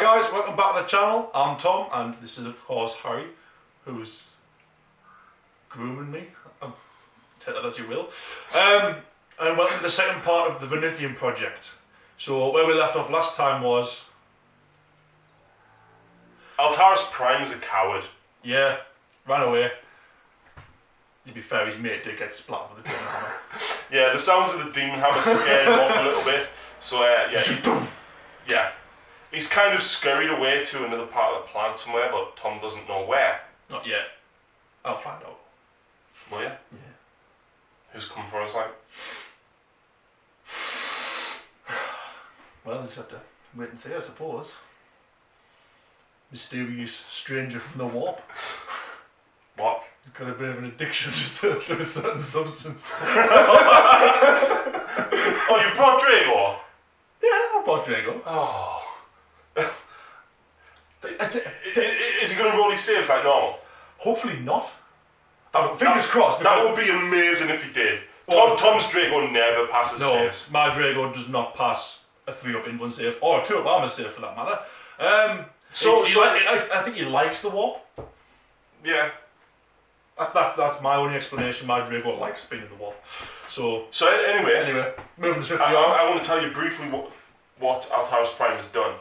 guys, welcome back to the channel. I'm Tom, and this is of course Harry, who's grooming me. Take that as you will. And welcome to the second part of the Venithian project. So where we left off last time was... Altaris Prime's a coward. Yeah, ran away. To be fair, his mate did get splattered with a demon hammer. Yeah, the sounds of the demon hammer scared him off a little bit. So yeah, he's kind of scurried away to another part of the plant somewhere, but Tom doesn't know where. Not yet. I'll find out. Will you? Yeah. Who's coming for us, like? Well, we'll just have to wait and see, I suppose. Mysterious stranger from the warp. What? He's got a bit of an addiction to a certain substance. Oh, you brought Drago? Yeah, I brought Drago. Oh. Is he going to roll his saves like normal? Hopefully not. Fingers crossed. That would be amazing if he did. Tom's Drago never passes saves. My Drago does not pass a 3-up influence save, or a 2-up armor save for that matter. I think he likes the warp. Yeah. That's my only explanation. My Drago likes being in the warp. So anyway, moving swiftly on. I want to tell you briefly what Altaris Prime has done.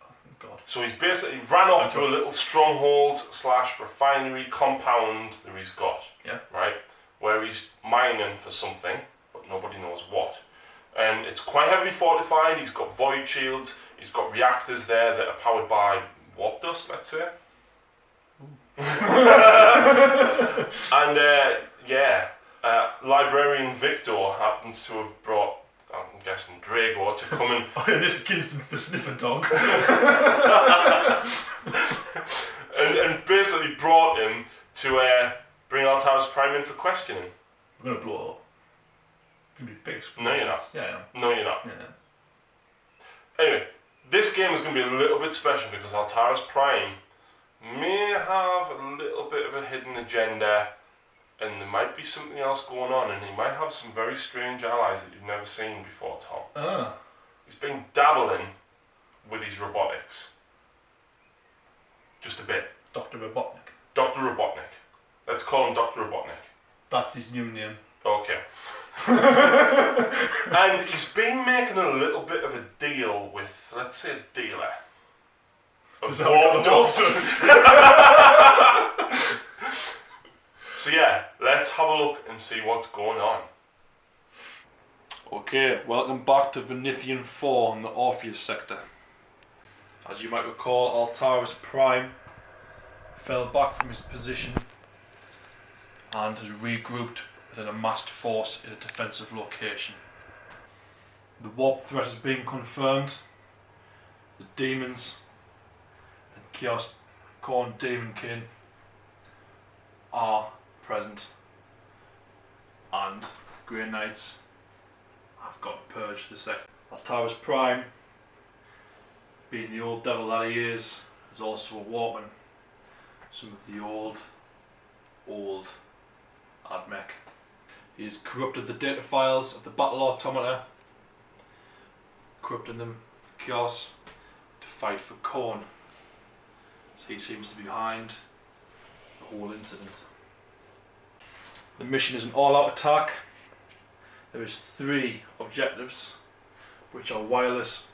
Oh, God. So he's basically ran off to a little stronghold / refinery compound that he's got. Yeah. Right? Where he's mining for something, but nobody knows what. And it's quite heavily fortified. He's got void shields. He's got reactors there that are powered by warp dust, let's say. And Librarian Victor happens to have brought, I'm guessing, Drago to come and... In this instance, the sniffer dog. and basically brought him to bring Altaris Prime in for questioning. We're going to blow it up. It's going to be big. No, you're not. Yeah, I know. No, you're not. Yeah. Anyway, this game is going to be a little bit special because Altaris Prime may have a little bit of a hidden agenda, and there might be something else going on, and he might have some very strange allies that you've never seen before, Tom. He's been dabbling with his robotics. Just a bit. Dr. Robotnik. Dr. Robotnik. Let's call him Dr. Robotnik. That's his new name. Okay. And he's been making a little bit of a deal with, let's say, a dealer. Warp dust. So yeah, let's have a look and see what's going on. Okay, welcome back to Venithian 4 in the Orpheus sector. As you might recall, Altaris Prime fell back from his position and has regrouped with an amassed force in a defensive location. The warp threat has been confirmed. The demons and Chaos Khorne Daemonkin are present, and Grey Knights have got purged the sector. Altaris Prime, being the old devil that he is also a warpman. Some of the old Admech. He has corrupted the data files of the battle automata, corrupting them chaos to fight for Khorne. So he seems to be behind the whole incident. The mission is an all-out attack. There is 3 objectives, which are wireless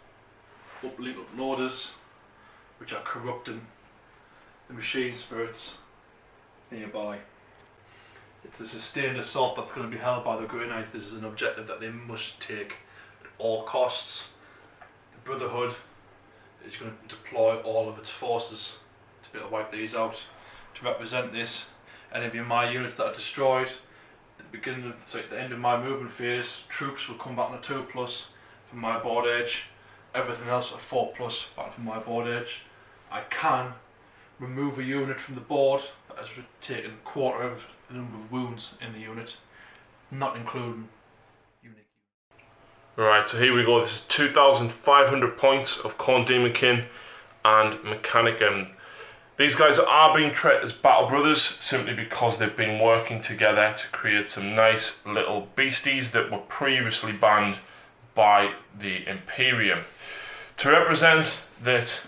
uplink uploaders, which are corrupting the machine spirits nearby. It's the sustained assault that's going to be held by the Grey Knights. This is an objective that they must take at all costs. The Brotherhood is going to deploy all of its forces to be able to wipe these out. To represent this, any of my units that are destroyed at the end of my movement phase, troops will come back on a 2+ from my board edge. Everything else a 4+ back from my board edge. I can remove a unit from the board that has taken a quarter of the number of wounds in the unit, not including unique. Right, so here we go. This is 2,500 points of Khorne Daemonkin and Mechanicum. These guys are being treated as battle brothers simply because they've been working together to create some nice little beasties that were previously banned by the Imperium. To represent that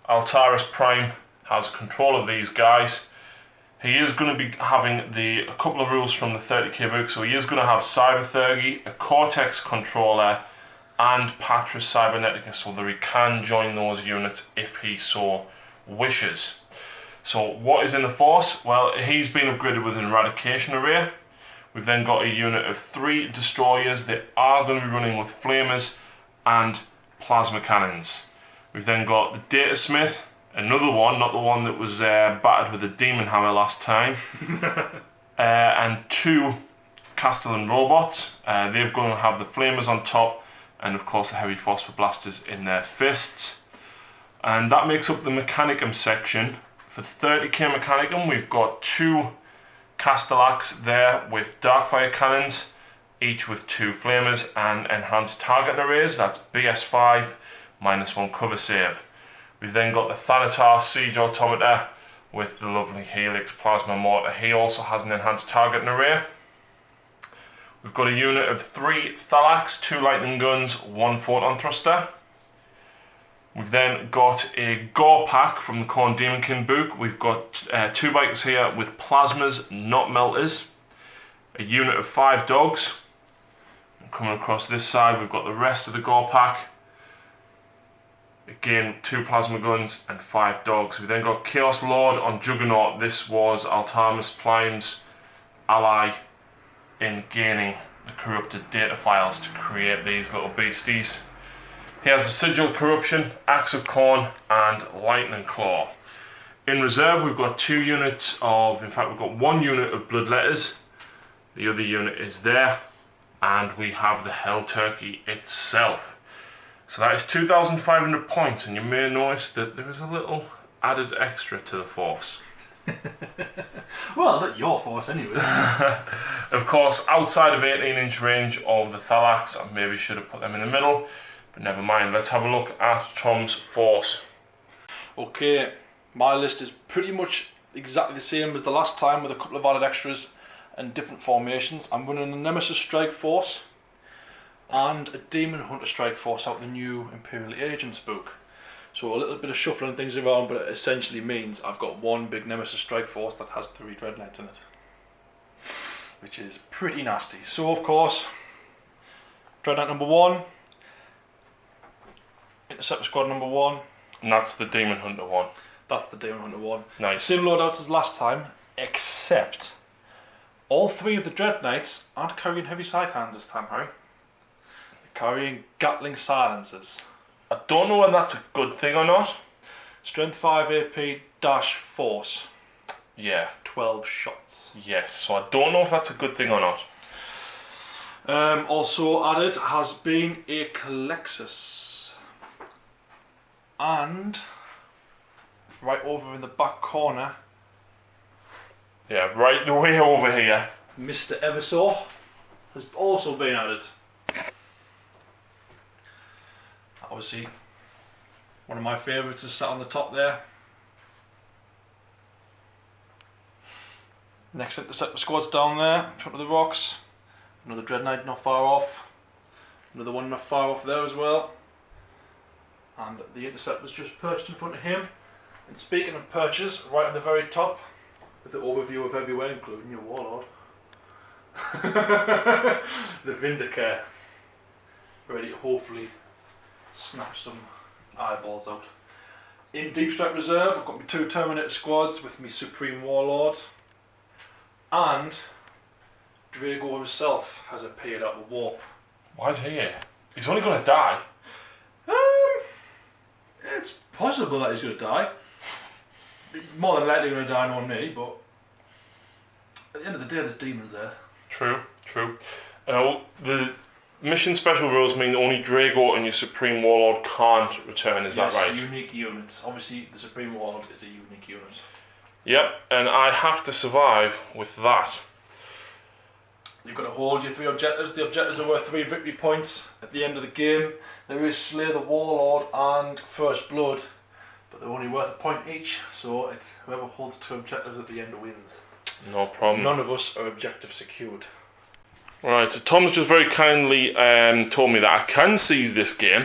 Altaris Prime has control of these guys. He is going to be having a couple of rules from the 30k book, so he is going to have Cyberthurgy, a Cortex controller, and Patris Cybernetica, so that he can join those units if he so wishes. So what is in the force? Well, he's been upgraded with an eradication array. We've then got a unit of 3 destroyers. They are going to be running with flamers and plasma cannons. We've then got the Data Smith, another one, not the one that was battered with a demon hammer last time, and 2 Castellan robots. They're going to have the flamers on top, and of course the heavy phosphor blasters in their fists. And that makes up the Mechanicum section. For 30k Mechanicum, we've got 2 Castellax there with Darkfire cannons, each with 2 flamers and enhanced target arrays. That's BS5, -1 cover save. We've then got the Thanatar Siege Automata with the lovely Helix Plasma Mortar. He also has an enhanced target array. We've got a unit of 3 Thalax, 2 lightning guns, 1 photon thruster. We've then got a Gore Pack from the Khorne Daemonkin book. We've got 2 bikers here with plasmas, not melters. A unit of 5 dogs. And coming across this side, we've got the rest of the Gore Pack. Again, 2 plasma guns and 5 dogs. We then got Chaos Lord on Juggernaut. This was Altaris Prime's ally in gaining the corrupted data files to create these little beasties. He has the Sigil Corruption, Axe of Khorne, and Lightning Claw. In reserve, we've got 2 units of, in fact, we've got 1 unit of Bloodletters. The other unit is there, and we have the Hell Turkey itself. So that is 2,500 points, and you may notice that there is a little added extra to the force. Well, not your force anyway. Of course, outside of 18-inch range of the Thalax, I maybe should have put them in the middle, but never mind. Let's have a look at Tom's force. Okay, my list is pretty much exactly the same as the last time, with a couple of added extras and different formations. I'm running a Nemesis Strike Force and a Demon Hunter Strike Force out of the new Imperial Agents book. So a little bit of shuffling things around, but it essentially means I've got 1 big Nemesis Strike Force that has 3 Dread Knights in it, which is pretty nasty. So of course, Dread Knight number 1, Interceptor Squad number 1. And that's the Demon Hunter one. That's the Demon Hunter one. Nice. Same loadouts as last time, except all 3 of the Dread Knights aren't carrying heavy Psychons this time, Harry. They're carrying Gatling Silencers. I don't know whether that's a good thing or not. Strength 5 AP dash force. Yeah. 12 shots. Yes, so I don't know if that's a good thing or not. Also added has been a Calexis. And right over in the back corner, yeah, right the way over here, Mr. Eversaw has also been added. Obviously, one of my favourites is sat on the top there. Next Interceptor Squad's down there, in front of the rocks. Another Dread Knight not far off. Another one not far off there as well. And the Interceptor's just perched in front of him. And speaking of perches, right at the very top, with the overview of everywhere, including your Warlord. The Vindicare. Ready to hopefully snap some eyeballs out. In Deep Strike Reserve, I've got my 2 Terminator squads with me Supreme Warlord. And Drago himself has appeared out of the warp. Why is he here? He's only going to die. It's possible that he's going to die. He's more than likely going to die on me, but at the end of the day, there's demons there. True, true. The mission special rules mean only Drago and your Supreme Warlord can't return, is that right? Yes, unique units. Obviously, the Supreme Warlord is a unique unit. Yep, and I have to survive with that. You've got to hold your 3 objectives. The objectives are worth 3 victory points at the end of the game. There is Slay the Warlord and First Blood, but they're only worth a point each, so it's whoever holds 2 objectives at the end wins. No problem. None of us are objective secured. Right, so Tom's just very kindly told me that I can seize this game.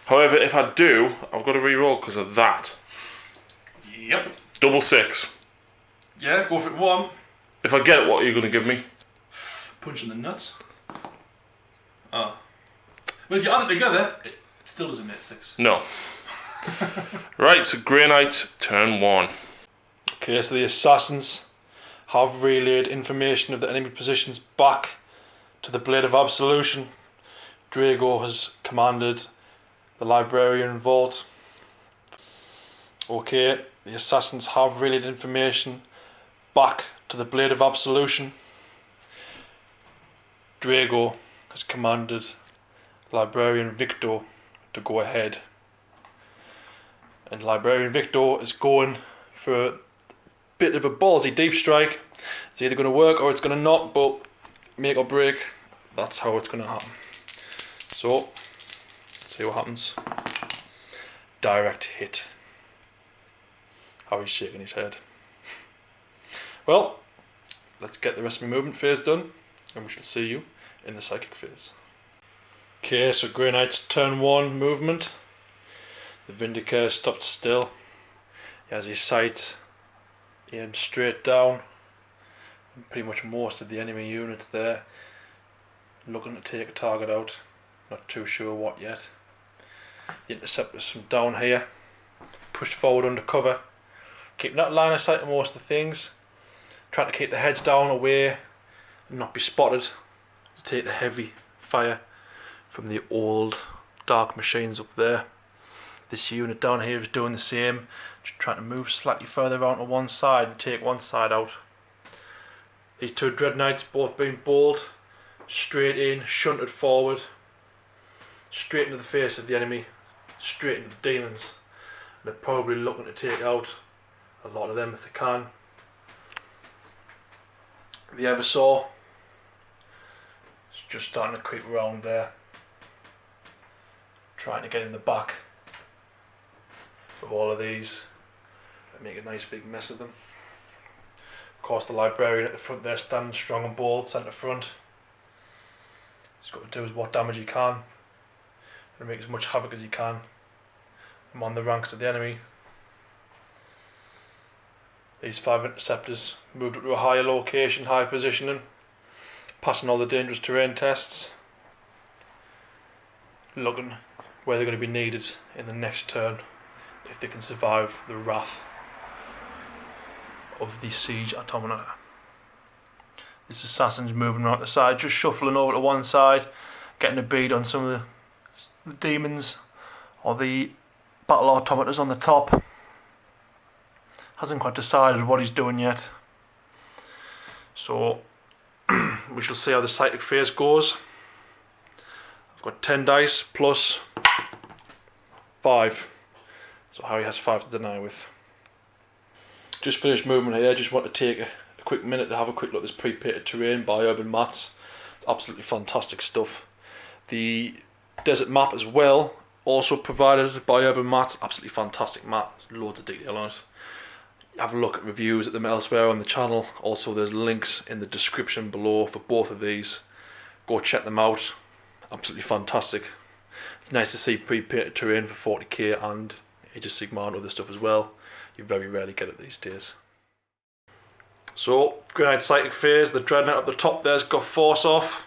However, if I do, I've got to re-roll because of that. Yep. Double 6. Yeah, go for it. One. If I get it, what are you going to give me? Punch in the nuts. Oh. Well, if you add it together, it still doesn't make 6. No. Right, so Grey Knight, turn 1. Okay, so the assassins have relayed information of the enemy positions back to the Blade of Absolution. Drago has commanded the Librarian Vault. Okay, the assassins have relayed information back to the Blade of Absolution. Drago has commanded Librarian Victor to go ahead. And Librarian Victor is going for a bit of a ballsy deep strike. It's either going to work or it's going to not, but make or break, that's how it's going to happen. So, let's see what happens. Direct hit. How he's shaking his head. Well, let's get the rest of my movement phase done, and we shall see you in the psychic phase. Okay, so Grey Knight's turn 1 movement. The Vindicator stopped still. He has his sights aimed straight down. And pretty much most of the enemy units there looking to take a target out. Not too sure what yet. The interceptors from down here push forward under cover. Keep that line of sight on most of the things. Trying to keep the heads down away and not be spotted. To take the heavy fire from the old dark machines up there. This unit down here is doing the same, just trying to move slightly further around to one side and take one side out. These two Dread Knights both being bold, straight in, shunted forward, straight into the face of the enemy, straight into the demons. And they're probably looking to take out a lot of them if they can. The Eversaw is just starting to creep around there, trying to get in the back of all of these and make a nice big mess of them. Of course, the Librarian at the front there, standing strong and bold, centre front. He's got to do what damage he can and make as much havoc as he can among the ranks of the enemy. These 5 interceptors moved up to a higher location, high positioning, passing all the dangerous terrain tests, looking where they're going to be needed in the next turn if they can survive the wrath of the siege automata. This assassin's moving around the side, just shuffling over to one side, getting a bead on some of the demons or the battle automatas on the top. Hasn't quite decided what he's doing yet. So we shall see how the psychic phase goes. I've got 10 dice plus 5. So Harry has 5 to deny with. Just finished movement here, just want to take a quick minute to have a quick look at this pre-painted terrain by Urban Mats. It's absolutely fantastic stuff. The desert map as well, also provided by Urban Mats, absolutely fantastic map, loads of detail on it. Have a look at reviews at them elsewhere on the channel. Also there's links in the description below for both of these. Go check them out, absolutely fantastic. It's nice to see pre-painted terrain for 40k and Age of Sigmar and other stuff as well. You very rarely get it these days. So, Grey Knight Psychic Phase, the Dread Knight up the top there's got Force off.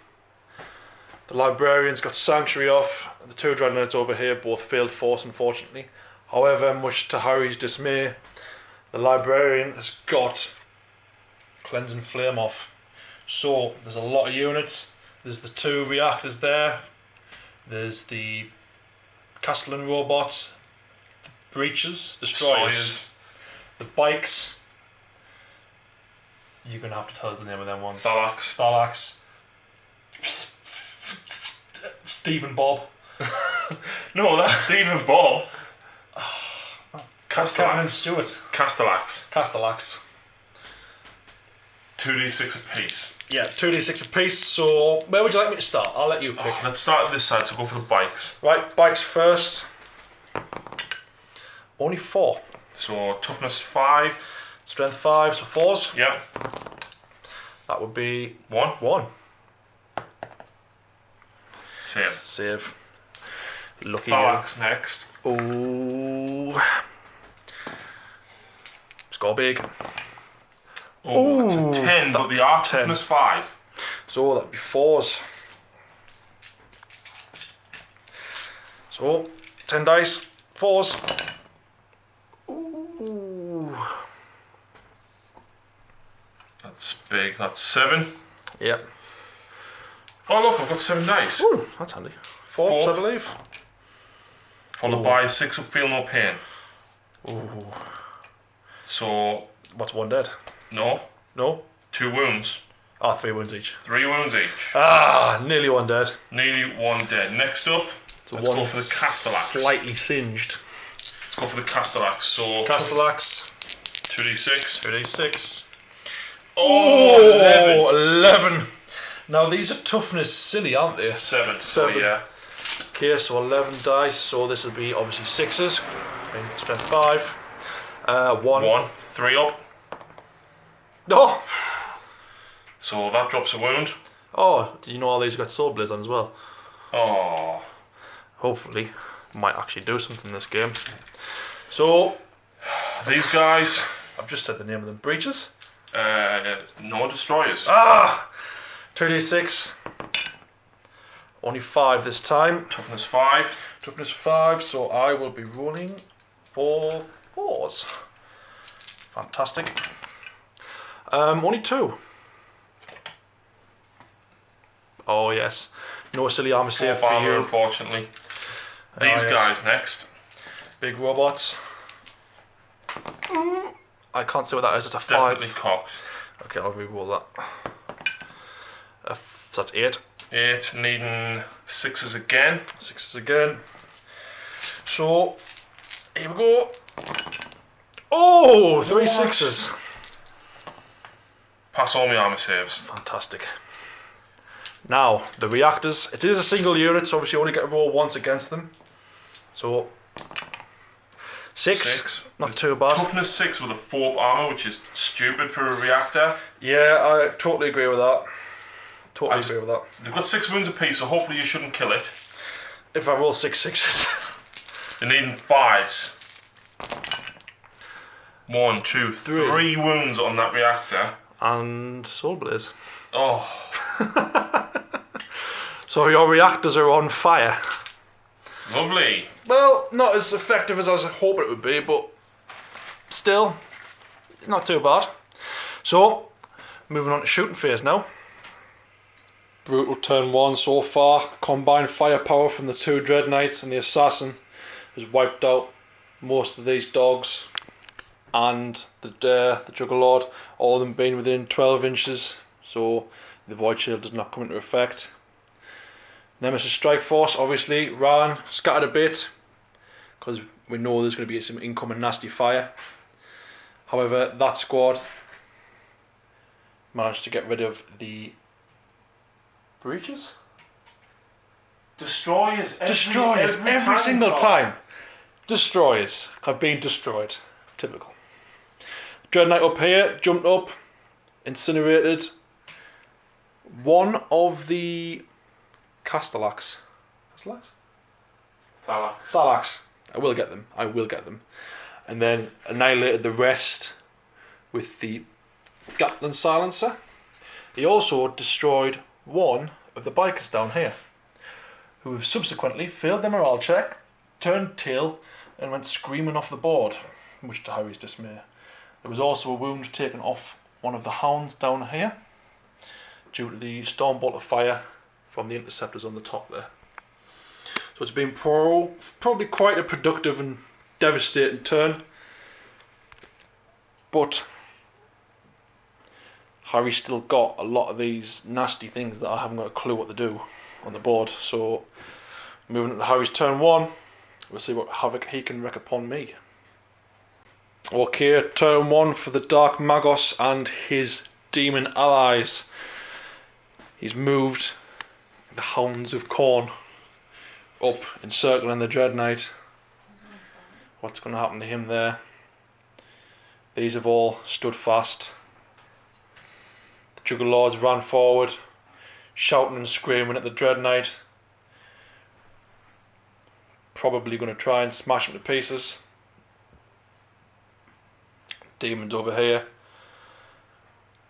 The Librarian's got Sanctuary off. The 2 Dread Knights over here both failed Force, unfortunately. However, much to Harry's dismay, the Librarian has got Cleansing Flame off. So, there's a lot of units. There's the 2 reactors there. There's the Castellan robots, the Breaches, Destroyers, the bikes. You're going to have to tell us the name of them ones. Thalax. Stephen Bob. No, that's Stephen Bob. Castellan Stewart. Castellax. 2d6 apiece. Yeah, 2d6 apiece. So, where would you like me to start? I'll let you pick. Let's start on this side, so go for the bikes. Right, bikes first. Only 4. So, toughness 5. Strength 5, so 4s. Yeah. That would be 1. Save. Lucky Thalax next. Oh. or big. Oh, that's a 10, but the art toughness 5. So that'd be 4s. So 10 dice, 4s. Ooh. That's big. That's 7. Yep. Oh look, I've got 7 dice. Ooh, that's handy. 4s, I believe. Followed by 6 up, feel no pain. Ooh. So What's 1 dead? no, No? 2 wounds. 3 wounds each. 3 wounds each. Nearly 1 dead. Nearly 1 dead. Next up, So let's go for the Castellax. Slightly singed. Let's go for the Castellax. So Castellax. 2d6. 2d6. Oh, 11. Now these are toughness silly, aren't they? 7. 7. So yeah. Okay, so 11 dice. So this will be obviously 6s. Strength 5. 1. 3 up. No. So that drops a wound. Oh, do you know all these got sword blades on as well? Oh. Hopefully, might actually do something in this game. So These guys. I've just said the name of them. Breaches. No destroyers. 2d6. Only 5 this time. Toughness 5. Toughness 5. So I will be rolling for 4s. Fantastic. Only 2. Oh yes. No silly armor save for armor, you. unfortunately. These guys next. Big robots. I can't see what that is. It's a 5. Definitely cocked. Okay, I'll re-roll that. So that's 8. 8, needing 6s again. 6s again. So here we go. Oh, 3 6s. Pass all my armor saves. Fantastic. Now, the reactors. It is a single unit, so obviously you only get to roll once against them. So 6. Not too bad. Toughness 6 with a 4 armor, which is stupid for a reactor. Yeah, I totally agree with that. Totally agree with that. They've got 6 wounds apiece, so hopefully you shouldn't kill it. If I roll 6 6s. They're needing 5s. 1, 2, 3 wounds on that reactor. And sword blades. Oh. So your reactors are on fire. Lovely. Well, not as effective as I was hoping it would be, but still, not too bad. So, moving on to shooting phase now. Brutal turn 1 so far. Combined firepower from the 2 Dread Knights and the Assassin has wiped out most of these dogs. And the Juggerlord, all of them being within 12 inches, so the Void Shield does not come into effect. Nemesis Strike Force obviously ran, scattered a bit, because we know there's going to be some incoming nasty fire. However, that squad managed to get rid of the breaches. Destroyers. Every single time. Destroyers have been destroyed. Typical. Dread Knight up here, jumped up, incinerated one of the Castellax. Thalax. I will get them. And then annihilated the rest with the Gatling silencer. He also destroyed one of the bikers down here, who have subsequently failed their morale check, turned tail, and went screaming off the board, much to Harry's dismay. There was also a wound taken off one of the hounds down here due to the stormbolt of fire from the interceptors on the top there. So it's been probably quite a productive and devastating turn, but Harry's still got a lot of these nasty things that I haven't got a clue what to do on the board. So moving into Harry's turn 1, we'll see what havoc he can wreak upon me. Okay, turn 1 for the Dark Magos and his demon allies. He's moved the Hounds of Khorne up, encircling the Dread Knight. What's going to happen to him there? These have all stood fast. The Juggerlords ran forward, shouting and screaming at the Dread Knight. Probably going to try and smash him to pieces. demons over here,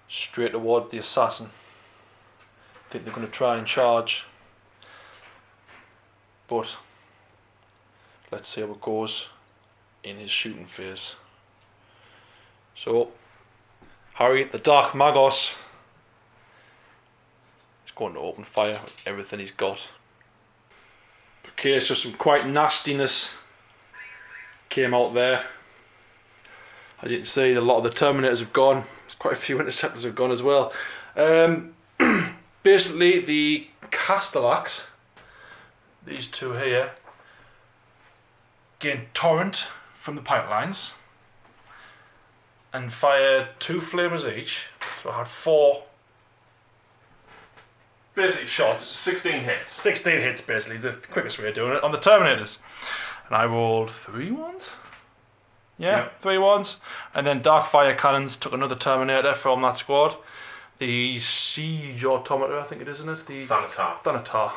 straight towards the assassin. I think they're going to try and charge, but let's see how it goes in his shooting phase. So Harry, the Dark Magos, is going to open fire with everything he's got. Okay, so some quite nastiness came out there. As you can see, a lot of the Terminators have gone. There's quite a few Interceptors have gone as well. Basically, the Castellax, these two here, gained torrent from the pipelines and fired 2 flamers each. So I had 4 Basically, shots. 16 hits. 16 hits, basically, the quickest way of doing it on the Terminators. And I rolled 3 ones? Yeah, 3 ones. And then Dark Fire Cannons took another Terminator from that squad. The Siege Automata, I think it is, isn't it? The Thanatar.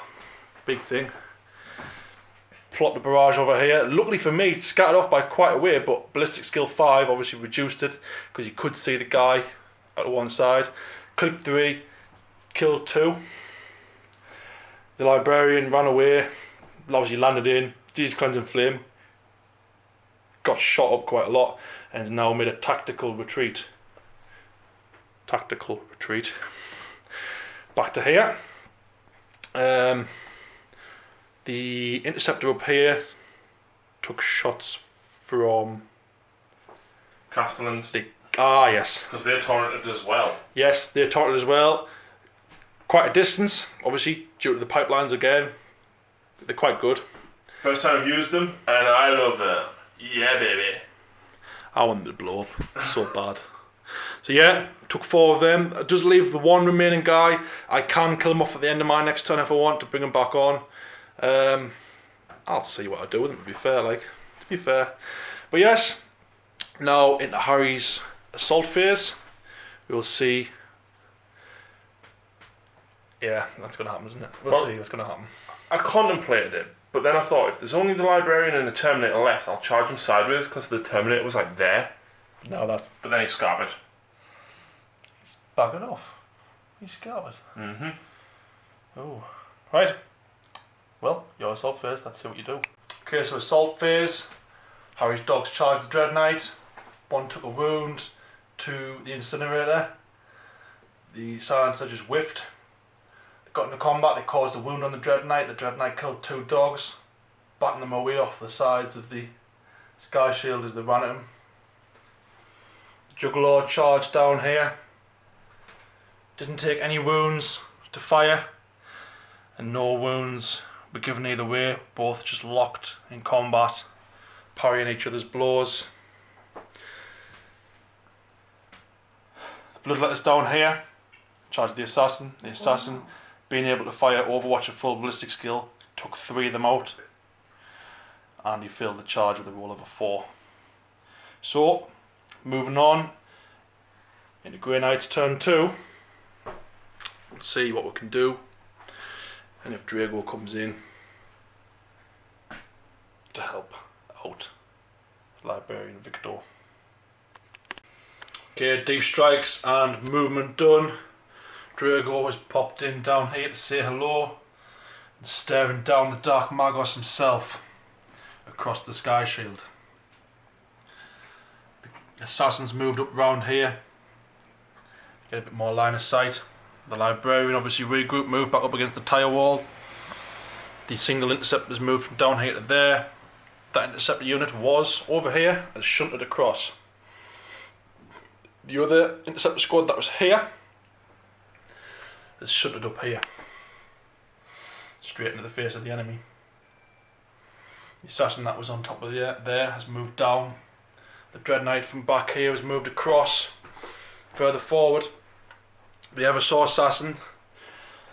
Big thing. Plot the barrage over here. Luckily for me, it's scattered off by quite a way, but Ballistic Skill 5 obviously reduced it because you could see the guy at one side. Clip 3, killed 2. The Librarian ran away, obviously landed in, Jesus Cleansing Flame, got shot up quite a lot, and has now made a tactical retreat. Back to here. The Interceptor up here took shots from Castellans. Yes. Because they're torrented as well. Yes, they're torrented as well. Quite a distance, obviously, due to the pipelines again. They're quite good. First time I've used them, and I love them. Yeah, baby. I want them to blow up so bad. So yeah, took 4 of them. It does leave the 1 remaining guy. I can kill him off at the end of my next turn if I want to bring him back on. I'll see what I do with him, to be fair. But yes, now into Harry's assault phase. We'll see. Yeah, that's going to happen, isn't it? We'll see what's going to happen. I contemplated it, but then I thought, if there's only the Librarian and the Terminator left, I'll charge him sideways because the Terminator was like there. No, that's... But then he scarpered. Back it off. He's scarpered. Mm-hmm. Oh. Right. Well, your assault phase, let's see what you do. Okay, so assault phase. Harry's dogs charged the Dread Knight. 1 took a wound to the Incinerator. The Silencer just whiffed. They got into combat, they caused a wound on the Dread Knight. The Dread Knight killed 2 dogs, batting them away off the sides of the Sky Shield as they ran at him. Juggler charged down here. Didn't take any wounds to fire, and no wounds were given either way. Both just locked in combat, parrying each other's blows. The Bloodletters down here charged the Assassin. The Assassin, being able to fire Overwatch at full ballistic skill, took 3 of them out, and he failed the charge with a roll of a 4. So, moving on into Grey Knight's turn 2. Let's see what we can do, and if Drago comes in to help out Librarian Victor. Okay, deep strikes and movement done. Drago has popped in down here to say hello, and staring down the Dark Magos himself across the Sky Shield. The Assassin's moved up round here, get a bit more line of sight. The Librarian obviously regrouped, moved back up against the tire wall. The single Interceptor's moved from down here to there. That Interceptor unit was over here and shunted across. The other Interceptor squad that was here is shunted up here, straight into the face of the enemy. The Assassin that was on top of there has moved down. The Dread Knight from back here has moved across, further forward. The Eversaw Assassin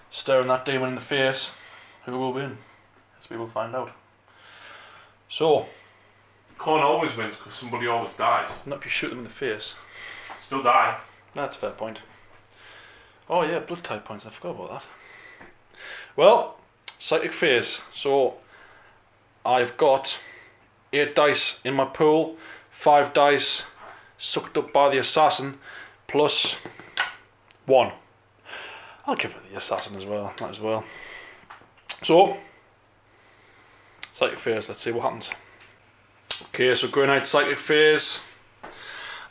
staring that demon in the face. Who will win? As we will find out. So, Khorne always wins because somebody always dies. not if you shoot them in the face. Still die. That's a fair point. Oh yeah, blood type points, I forgot about that. Well, psychic phase. So, I've got 8 dice in my pool, 5 dice sucked up by the assassin, plus 1. I'll give it the assassin as well, might as well. So, psychic phase, let's see what happens. Okay, so Grey Knight psychic phase.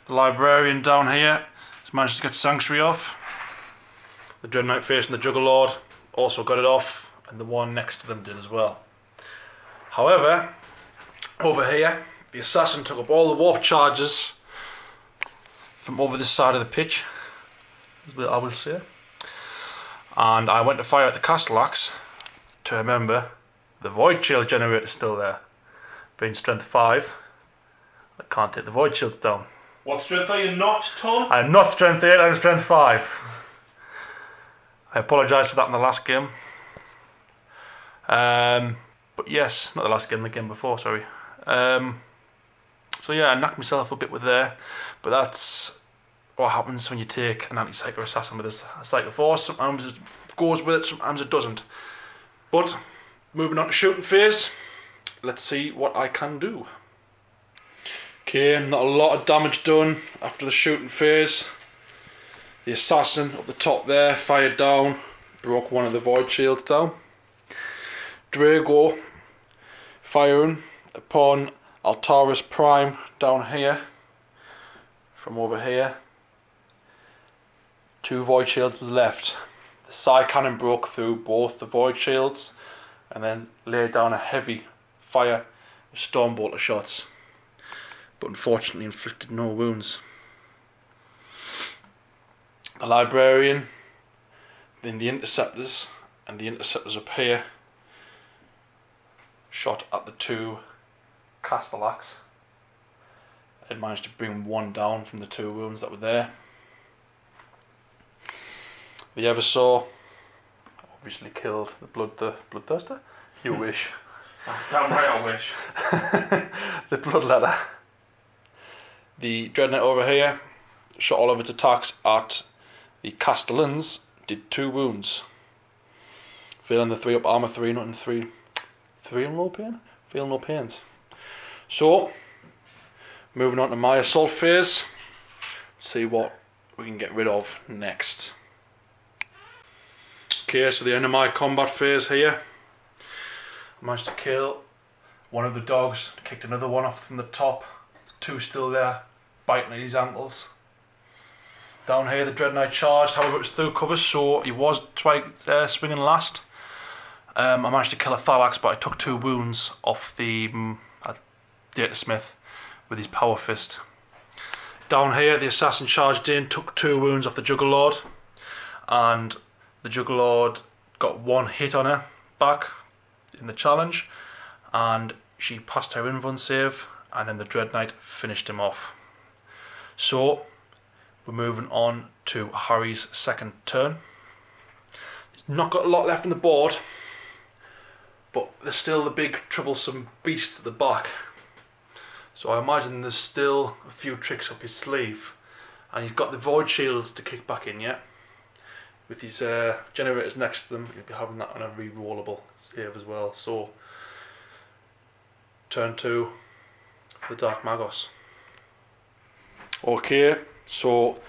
The librarian down here has managed to get Sanctuary off. The Dread Knight facing the Juggerlord also got it off, and the one next to them did as well. However, over here, the assassin took up all the warp charges from over this side of the pitch, is what I will say. And I went to fire at the castle axe to remember the void shield generator is still there. Being strength 5, I can't take the void shields down. What strength are you not, Tom? I'm not strength 8, I'm strength 5. I apologise for that in the last game. But yes, not the last game, the game before, sorry. So yeah, I knocked myself a bit with there, but that's what happens when you take an anti-psychic assassin with a psychic force. Sometimes it goes with it, sometimes it doesn't. But moving on to shooting phase, let's see what I can do. Okay, not a lot of damage done after the shooting phase. The assassin up the top there fired down, broke one of the void shields down. Drago firing upon Altaris Prime down here, from over here. 2 void shields was left. The Psy Cannon broke through both the void shields and then laid down a heavy fire of Stormbolter shots, but unfortunately inflicted no wounds. The Librarian, then the Interceptors, and the Interceptors up here shot at the 2 Castellax and managed to bring 1 down from the 2 wounds that were there. The Eversaw obviously killed the Bloodthirster. You wish. Damn right I wish. The Bloodletter. The Dread Knight over here shot all of its attacks at the Castellans, did 2 wounds. Feeling the 3 up armor 3, nothing 3. 3 in low pain? Feeling no pains. So, moving on to my assault phase. See what we can get rid of next. Okay, so the end of my combat phase here. I managed to kill one of the dogs, kicked another one off from the top. 2 still there, biting at his ankles. Down here the Dread Knight charged, however it was through cover, so he was swinging last. I managed to kill a Thalax, but I took 2 wounds off the Data Smith with his power fist. Down here the assassin charged in, took 2 wounds off the Juggerlord, and the Juggerlord got 1 hit on her back in the challenge, and she passed her invuln save, and then the Dread Knight finished him off. So we're moving on to Harry's second turn. He's not got a lot left on the board, but there's still the big troublesome beasts at the back. So I imagine there's still a few tricks up his sleeve, and he's got the void shields to kick back in yet. With his generators next to them, he'll be having that on a re-rollable save as well. So turn 2 for the Dark Magos. Okay, so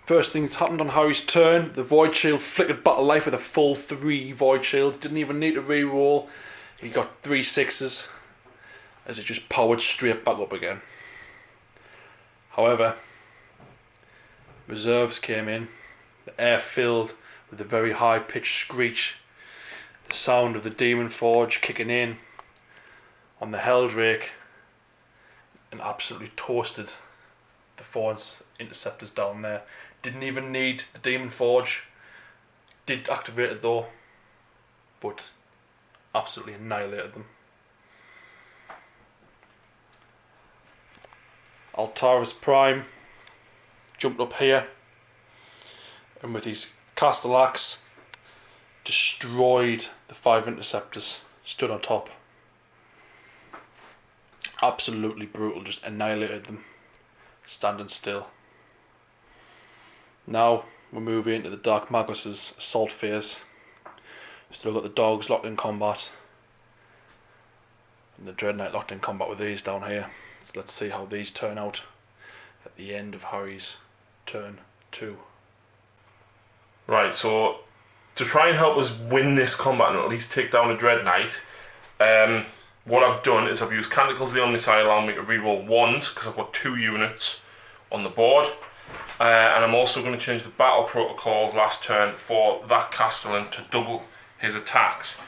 first thing that's happened on Harry's turn, the void shield flickered back to life with a full 3 void shields. Didn't even need to re-roll. He got 3 6s as it just powered straight back up again. However, reserves came in. The air filled with a very high pitched screech. The sound of the Demon Forge kicking in on the Helldrake and absolutely toasted the 4 interceptors down there. Didn't even need the Demon Forge. Did activate it though, but absolutely annihilated them. Altaris Prime jumped up here and with his Castellax destroyed the 5 interceptors, stood on top. Absolutely brutal, just annihilated them, standing still. Now we're moving into the Dark Magos' assault phase. Still got the dogs locked in combat, and the Dread Knight locked in combat with these down here. So let's see how these turn out at the end of Harry's turn 2. Right, so to try and help us win this combat and at least take down a Dread Knight, what I've done is I've used Canticles the Omnisci, allowing me to reroll 1s because I've got 2 units on the board. And I'm also going to change the battle protocols last turn for that Castellan to double his attacks.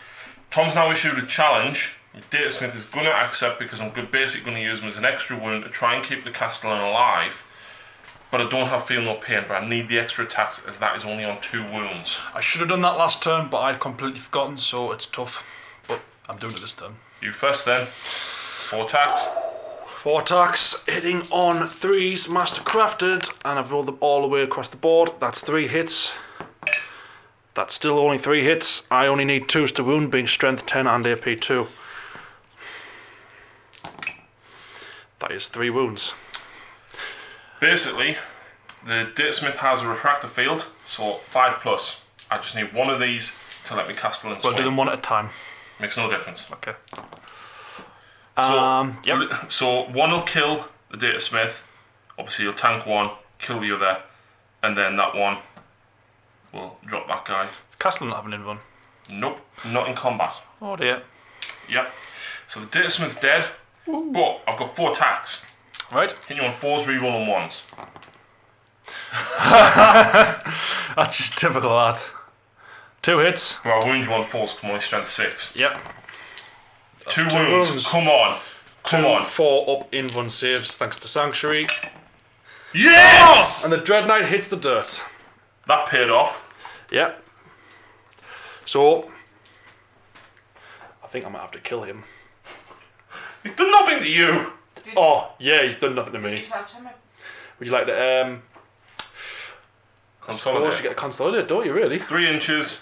Tom's now issued a challenge. Datasmith is going to accept because I'm basically going to use him as an extra wound to try and keep the Castellan alive. But I don't have Feel No Pain, but I need the extra attacks as that is only on 2 wounds. I should have done that last turn, but I'd completely forgotten, so it's tough. But I'm doing it this turn. You first then. 4 attacks. 4 attacks, hitting on 3s, Mastercrafted, and I've rolled them all the way across the board. That's 3 hits. That's still only 3 hits. I only need 2s to wound, being Strength 10 and AP 2. That is 3 wounds. Basically, the Datasmith has a refractor field, so 5+. I just need 1 of these to let me Castellan swing. We'll do them 1 at a time. Makes no difference. Okay. Yep. So 1 will kill the Datasmith. Obviously, you'll tank 1, kill the other, and then that 1 will drop that guy. Castellan not having in one. Nope, not in combat. Oh dear. Yep. So the Datasmith's dead, but I've got 4 attacks. Right. Hit you on 4s, reroll on 1s. That's just typical that. 2 hits. Well, I wound you on 4s, come on, strength 6. Yep. 2 wounds. Come on. Come on. 4 up in 1 saves thanks to Sanctuary. Yes! And the Dread Knight hits the dirt. That paid off. Yep. So, I think I might have to kill him. He's done nothing to you. Oh, yeah, he's done nothing to me. Would you like to, Consolidate. You get a consolidate, don't you, really? 3 inches.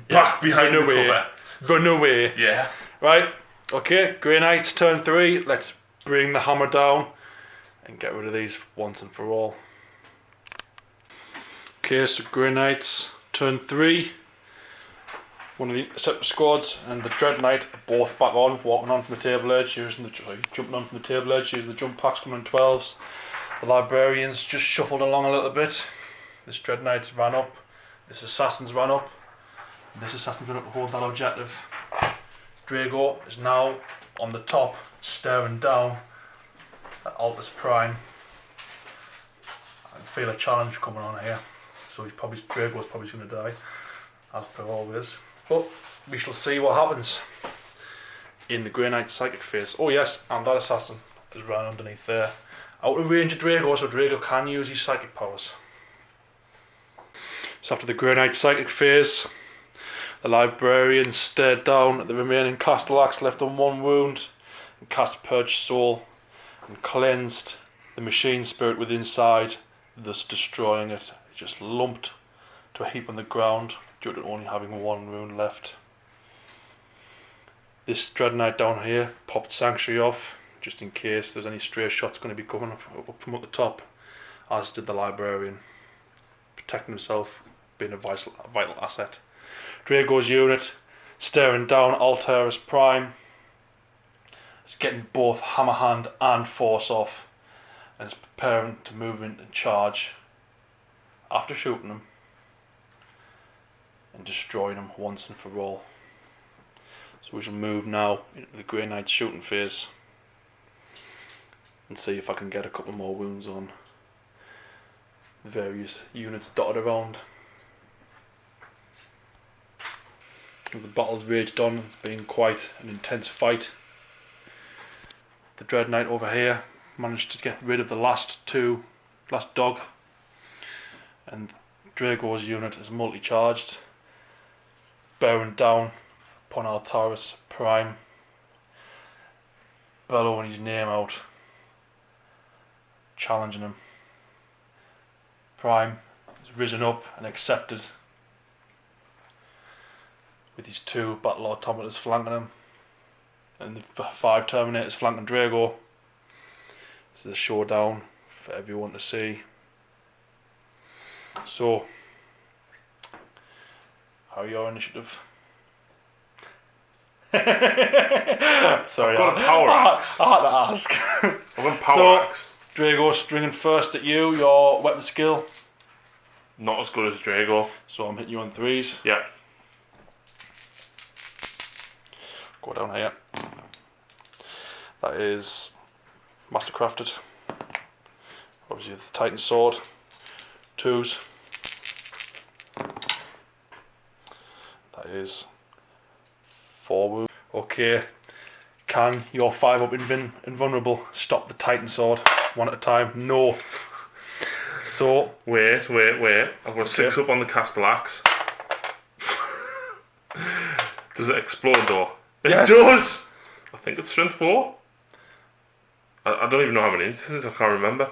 Back behind the cover. Run away. Yeah. Right, okay, Grey Knights, turn 3. Let's bring the hammer down and get rid of these once and for all. Okay, so Grey Knights, turn 3. One of the separate squads and the Dread Knight are both back on, walking on from the table edge, jumping on from the table edge, using the jump packs coming in 12s. The Librarians just shuffled along a little bit. This Dread Knight's ran up. This Assassin's ran up. And this Assassin's ran up to hold that objective. Drago is now on the top, staring down at Altus Prime. I can feel a challenge coming on here. So Drago's probably going to die, as per always. But we shall see what happens in the Grey Knight Psychic phase. Oh yes, and that Assassin is ran underneath there. Out of range of Drago, so Drago can use his psychic powers. So after the Grey Knight Psychic phase, the Librarian stared down at the remaining Castellax left on 1 wound and cast Purge Soul and cleansed the machine spirit within inside, thus destroying it. It just lumped to a heap on the ground due to only having 1 wound left. This Dread Knight down here popped Sanctuary off just in case there's any stray shots going to be coming up from up the top, as did the Librarian, protecting himself, being a vital asset. Drago's unit staring down Altairus Prime. It's getting both hammer hand and force off, and it's preparing to move in and charge after shooting him and destroying him once and for all. So we shall move now into the Grey Knight's shooting phase and see if I can get a couple more wounds on various units dotted around. The battle's raged on. It's been quite an intense fight. The Dread Knight over here managed to get rid of the last dog, and Drago's unit is multi-charged, bearing down upon Altairus Prime, bellowing his name out, challenging him. Prime has risen up and accepted, with his 2 battle automators flanking him and the 5 Terminators flanking Drago. This is a showdown for everyone to see. So, how are your initiative? Sorry, I've got a power axe. I had to ask. I've got a power axe. Drago stringing first at you. Your weapon skill. Not as good as Drago. So I'm hitting you on 3s. Yeah. Go down here. That is mastercrafted. Obviously the Titan sword. 2s. That is 4 wounds. Okay. Can your 5-up invulnerable stop the Titan sword one at a time? No. So Wait. I've got 6 up on the castle axe. Does it explode though? Yes. It does! I think it's strength 4. I don't even know how many this is, I can't remember.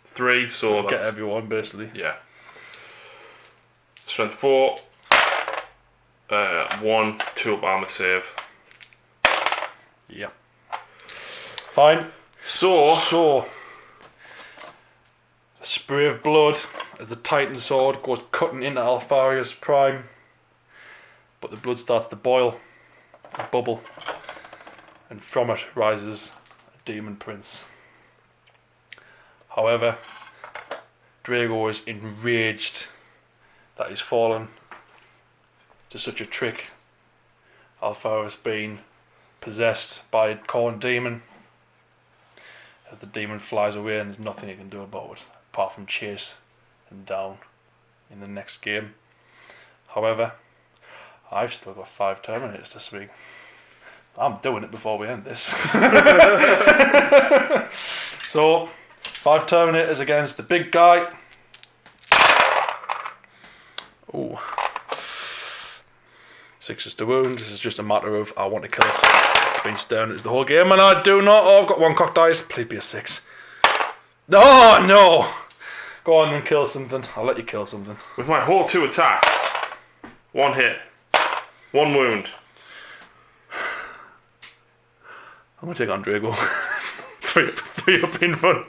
3, so get everyone basically. Yeah. Strength 4. 1, 2 up armor save. Yeah. Fine. So a spray of blood as the Titan sword goes cutting into Alfaria's prime, but the blood starts to boil and bubble, and from it rises a demon prince. However, Drago is enraged that he's fallen to such a trick. Alfaria's been possessed by a Khorne demon, as the demon flies away and there's nothing he can do about it apart from chase him down in the next game. However, I've still got 5 Terminators this week. I'm doing it before we end this. So 5 Terminators against the big guy. Ooh. 6 is to wound. This is just a matter of I want to kill it. It's been staring at us the whole game and I do not. Oh, I've got 1 cocked dice. Please be a 6. Oh no! Go on and kill something. I'll let you kill something. With my whole 2 attacks. 1 hit. 1 wound. I'm gonna take on Drago. 3 up in front.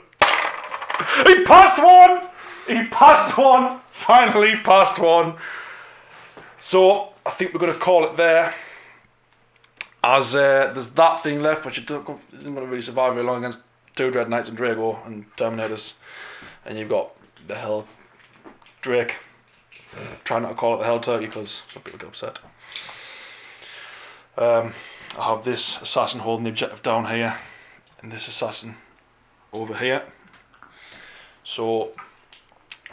He passed 1! He passed 1! Finally passed 1. So I think we're going to call it there, as there's that thing left which isn't going to really survive very long against 2 Dread Knights and Drago and Terminators, and you've got the Hell Drake. Try not to call it the Hell Turkey because some people get upset. I have this assassin holding the objective down here and this assassin over here, so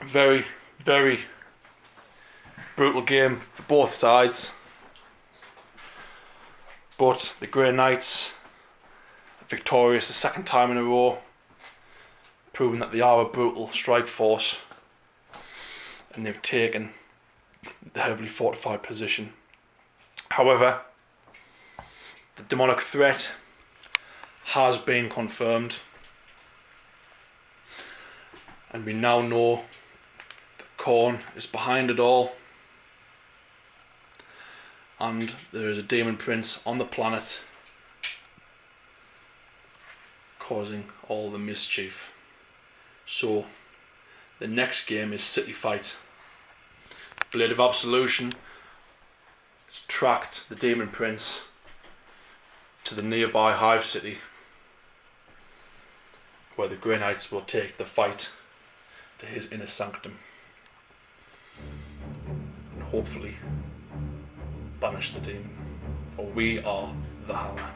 very, very brutal game for both sides, but the Grey Knights are victorious the 2nd time in a row, proving that they are a brutal strike force, and they've taken the heavily fortified position. However, the demonic threat has been confirmed, and we now know that Khorne is behind it all, and there is a demon prince on the planet causing all the mischief. So the next game is City Fight. Blade of Absolution has tracked the demon prince to the nearby Hive City, where the Grey Knights will take the fight to his inner sanctum and hopefully banish the demon, for we are the Hammer.